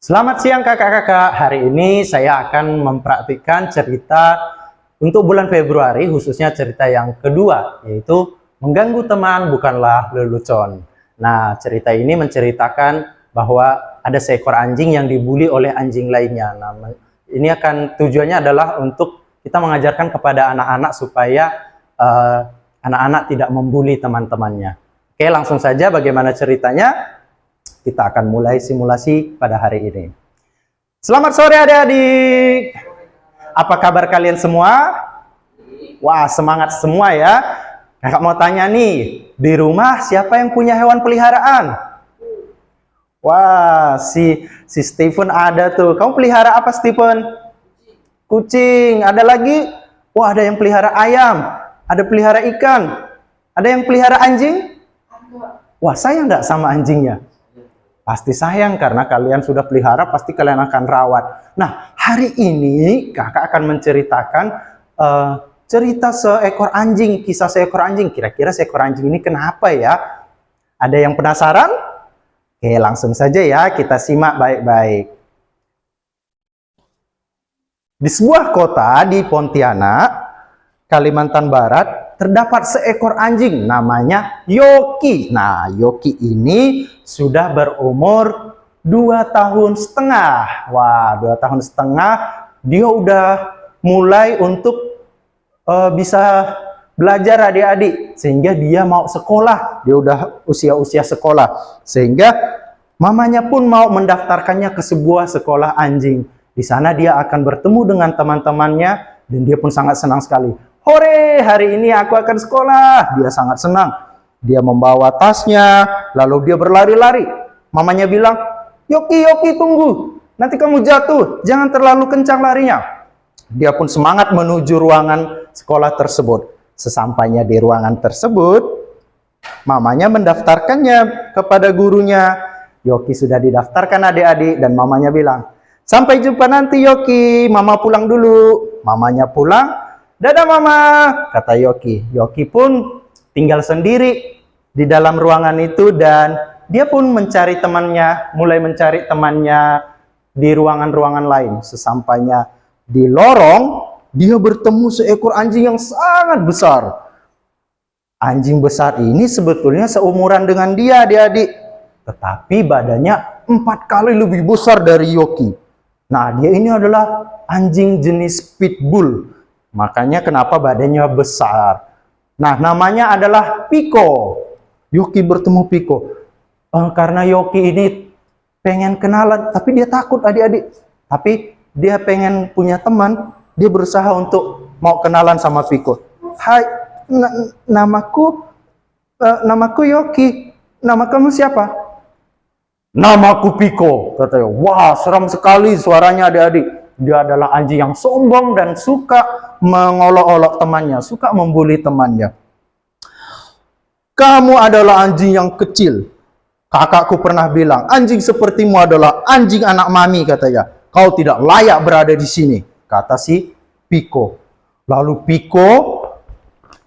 Selamat siang kakak-kakak. Hari ini saya akan mempraktikkan cerita untuk bulan Februari, khususnya cerita yang kedua, yaitu mengganggu teman bukanlah lelucon. Nah, cerita ini menceritakan bahwa ada seekor anjing yang dibuli oleh anjing lainnya. Nah, ini akan tujuannya adalah untuk kita mengajarkan kepada anak-anak supaya anak-anak tidak membuli teman-temannya. Oke, langsung saja bagaimana ceritanya? Kita akan mulai simulasi pada hari ini. Selamat sore adik-adik. Apa kabar kalian semua? Wah, semangat semua ya. Kakak mau tanya nih, di rumah siapa yang punya hewan peliharaan? Wah, si Stephen ada tuh. Kamu pelihara apa, Stephen? Kucing. Ada lagi? Wah, ada yang pelihara ayam. Ada pelihara ikan. Ada yang pelihara anjing? Wah, sayang nggak sama anjingnya? Pasti sayang karena kalian sudah pelihara, pasti kalian akan rawat. Nah, hari ini kakak akan menceritakan cerita seekor anjing, kisah seekor anjing. Kira-kira seekor anjing ini kenapa ya? Ada yang penasaran? Oke, langsung saja ya, kita simak baik-baik. Di sebuah kota di Pontianak, Kalimantan Barat, terdapat seekor anjing namanya Yoki. Nah, Yoki ini sudah berumur 2,5 tahun. Wah, 2,5 tahun dia udah mulai untuk bisa belajar adik-adik, sehingga dia mau sekolah. Dia udah usia-usia sekolah, sehingga mamanya pun mau mendaftarkannya ke sebuah sekolah anjing. Di sana dia akan bertemu dengan teman-temannya dan dia pun sangat senang sekali. Hore, hari ini aku akan sekolah. Dia sangat senang. Dia membawa tasnya, lalu dia berlari-lari. Mamanya bilang, Yoki, Yoki, tunggu. Nanti kamu jatuh, jangan terlalu kencang larinya. Dia pun semangat menuju ruangan sekolah tersebut. Sesampainya di ruangan tersebut, mamanya mendaftarkannya kepada gurunya. Yoki sudah didaftarkan adik-adik dan mamanya bilang, sampai jumpa nanti Yoki, mama pulang dulu. Mamanya pulang. Dadah mama, kata Yoki. Yoki pun tinggal sendiri di dalam ruangan itu dan dia pun mencari temannya, mulai mencari temannya di ruangan-ruangan lain. Sesampainya di lorong, dia bertemu seekor anjing yang sangat besar. Anjing besar ini sebetulnya seumuran dengan dia, adik-adik. Tetapi badannya 4 kali lebih besar dari Yoki. Nah, dia ini adalah anjing jenis pitbull. Makanya kenapa badannya besar. Nah, namanya adalah Piko. Yoki bertemu Piko. Karena Yoki ini pengen kenalan, tapi dia takut adik-adik. Tapi dia pengen punya teman, dia berusaha untuk mau kenalan sama Piko. Hai, namaku Yoki. Nama kamu siapa? Namaku Piko, katanya. Wah, seram sekali suaranya adik-adik. Dia adalah anjing yang sombong dan suka mengolok-olok temannya, suka membuli temannya. Kamu adalah anjing yang kecil. Kakakku pernah bilang, anjing sepertimu adalah anjing anak mami, katanya. Kau tidak layak berada di sini, kata si Piko. Lalu Piko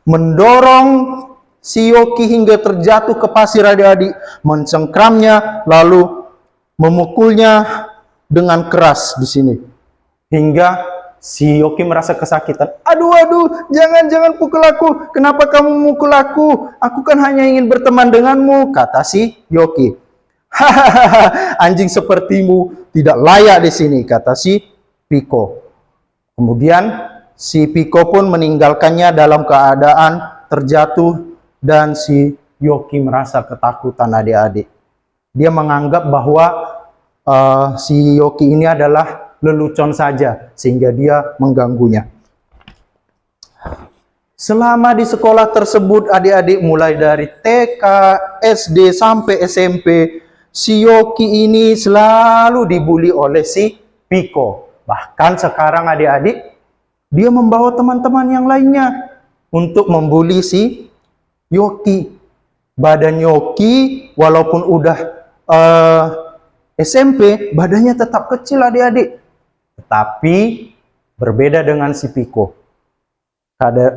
mendorong si Yoki hingga terjatuh ke pasir adik-adik, mencengkramnya, lalu memukulnya dengan keras di sini. Hingga si Yoki merasa kesakitan. Aduh, jangan pukul aku. Kenapa kamu mukul aku? Aku kan hanya ingin berteman denganmu, kata si Yoki. Hahaha, anjing sepertimu tidak layak di sini, kata si Piko. Kemudian si Piko pun meninggalkannya dalam keadaan terjatuh dan si Yoki merasa ketakutan adik-adik. Dia menganggap bahwa si Yoki ini adalah lelucon saja, sehingga dia mengganggunya. Selama di sekolah tersebut adik-adik, mulai dari TK, SD sampai SMP, si Yoki ini selalu dibully oleh si Piko. Bahkan sekarang adik-adik, dia membawa teman-teman yang lainnya untuk membuli si Yoki. Badan Yoki walaupun udah SMP, badannya tetap kecil adik-adik. Tetapi berbeda dengan si Piko.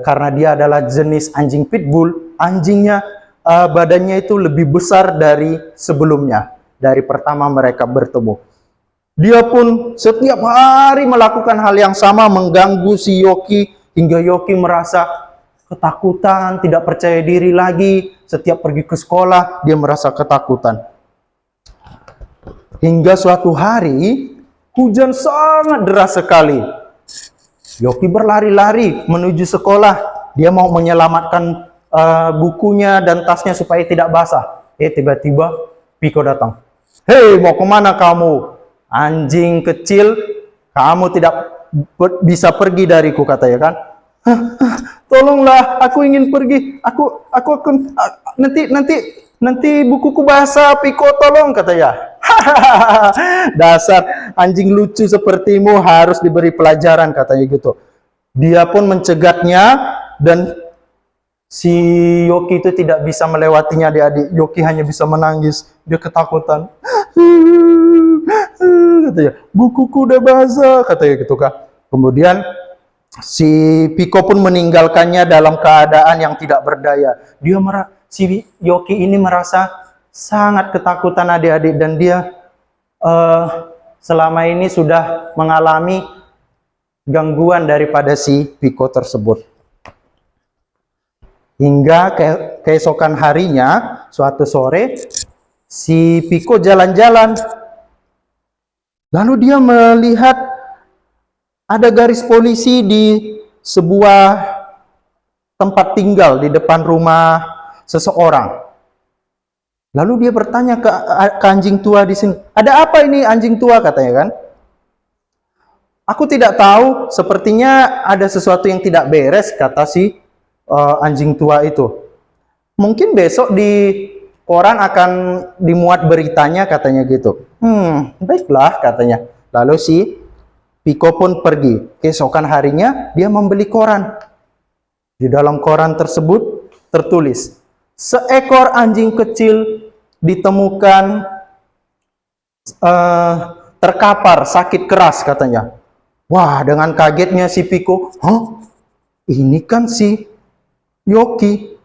Karena dia adalah jenis anjing pitbull, anjingnya badannya itu lebih besar dari sebelumnya, dari pertama mereka bertemu. Dia pun setiap hari melakukan hal yang sama, mengganggu si Yoki, hingga Yoki merasa ketakutan, tidak percaya diri lagi. Setiap pergi ke sekolah, dia merasa ketakutan. Hingga suatu hari, hujan sangat deras sekali. Yoki berlari-lari menuju sekolah. Dia mau menyelamatkan bukunya dan tasnya supaya tidak basah. Tiba-tiba Piko datang. Hei, mau kemana kamu? Anjing kecil, kamu tidak bisa pergi dariku, katanya kan. Tolonglah, aku ingin pergi. Aku akan nanti bukuku basah, Piko, tolong, katanya. Dasar anjing lucu sepertimu harus diberi pelajaran, katanya gitu. Dia pun mencegatnya dan si Yoki itu tidak bisa melewatinya, adik-adik. Yoki hanya bisa menangis, dia ketakutan. Katanya, bukuku udah basah, katanya gitu kan. Kemudian si Piko pun meninggalkannya dalam keadaan yang tidak berdaya. Si Yoki ini merasa sangat ketakutan, adik-adik, dan dia selama ini sudah mengalami gangguan daripada si Piko tersebut. Hingga keesokan harinya, suatu sore, si Piko jalan-jalan. Lalu dia melihat ada garis polisi di sebuah tempat tinggal di depan rumah seseorang. Lalu dia bertanya ke anjing tua di sini, ada apa ini anjing tua, katanya kan. Aku tidak tahu, sepertinya ada sesuatu yang tidak beres, kata si anjing tua itu. Mungkin besok di koran akan dimuat beritanya, katanya gitu. Baiklah, katanya. Lalu si Piko pun pergi. Keesokan harinya dia membeli koran. Di dalam koran tersebut tertulis, seekor anjing kecil ditemukan terkapar, sakit keras, katanya. Wah, dengan kagetnya si Piko, ini kan si Yoki.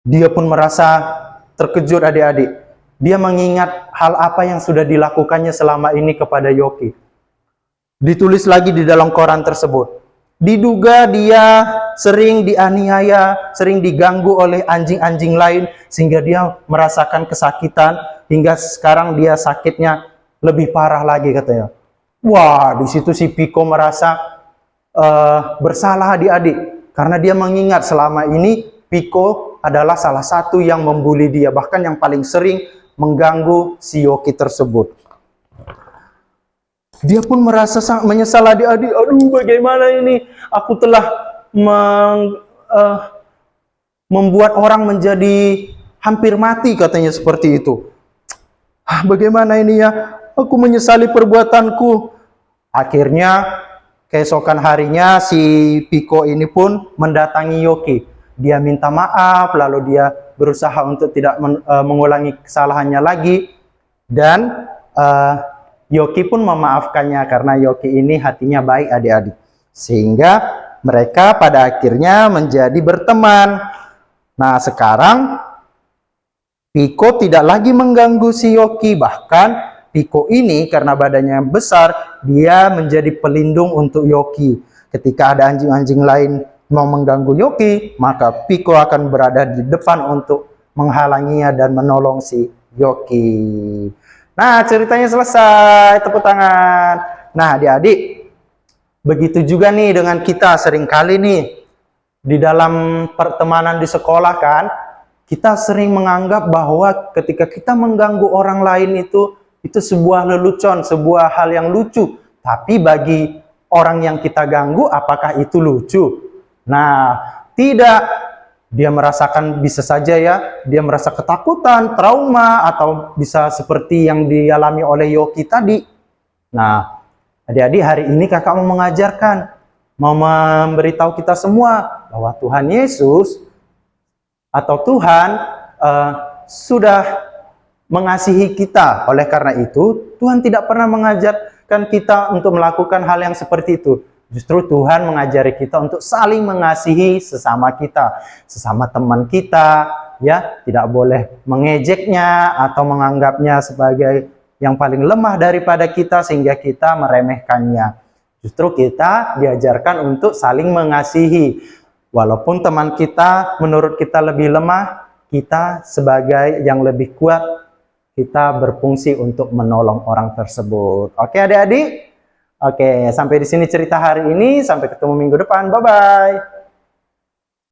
Dia pun merasa terkejut, adik-adik. Dia mengingat hal apa yang sudah dilakukannya selama ini kepada Yoki. Ditulis lagi di dalam koran tersebut. Diduga dia sering dianiaya, sering diganggu oleh anjing-anjing lain, sehingga dia merasakan kesakitan, hingga sekarang dia sakitnya lebih parah lagi, katanya. Wah, di situ si Piko merasa bersalah, adik-adik, karena dia mengingat selama ini Piko adalah salah satu yang membuli dia, bahkan yang paling sering mengganggu si Yoki tersebut. Dia pun merasa sangat menyesal, adik-adik. Aduh, bagaimana ini? Aku telah membuat orang menjadi hampir mati, katanya seperti itu. Bagaimana ini ya? Aku menyesali perbuatanku. Akhirnya, keesokan harinya si Piko ini pun mendatangi Yoki. Dia minta maaf, lalu dia berusaha untuk tidak mengulangi kesalahannya lagi. Dan Yoki pun memaafkannya, karena Yoki ini hatinya baik, adik-adik. Sehingga mereka pada akhirnya menjadi berteman. Nah, sekarang Piko tidak lagi mengganggu si Yoki. Bahkan Piko ini karena badannya besar, dia menjadi pelindung untuk Yoki. Ketika ada anjing-anjing lain mau mengganggu Yoki, maka Piko akan berada di depan untuk menghalanginya dan menolong si Yoki. Nah, ceritanya selesai. Tepuk tangan. Nah, adik-adik, begitu juga nih dengan kita. Seringkali nih di dalam pertemanan di sekolah kan, kita sering menganggap bahwa ketika kita mengganggu orang lain itu sebuah lelucon, sebuah hal yang lucu. Tapi bagi orang yang kita ganggu, apakah itu lucu? Nah, tidak. Dia merasakan, bisa saja ya, dia merasa ketakutan, trauma, atau bisa seperti yang dialami oleh Yoki tadi. Nah, adik-adik, hari ini kakak mau mengajarkan, mau memberitahu kita semua bahwa Tuhan Yesus atau Tuhan sudah mengasihi kita. Oleh karena itu, Tuhan tidak pernah mengajarkan kita untuk melakukan hal yang seperti itu. Justru Tuhan mengajari kita untuk saling mengasihi sesama kita, sesama teman kita, ya, tidak boleh mengejeknya atau menganggapnya sebagai yang paling lemah daripada kita sehingga kita meremehkannya. Justru kita diajarkan untuk saling mengasihi. Walaupun teman kita menurut kita lebih lemah, kita sebagai yang lebih kuat, kita berfungsi untuk menolong orang tersebut. Oke adik-adik? Oke, sampai di sini cerita hari ini. Sampai ketemu minggu depan. Bye-bye.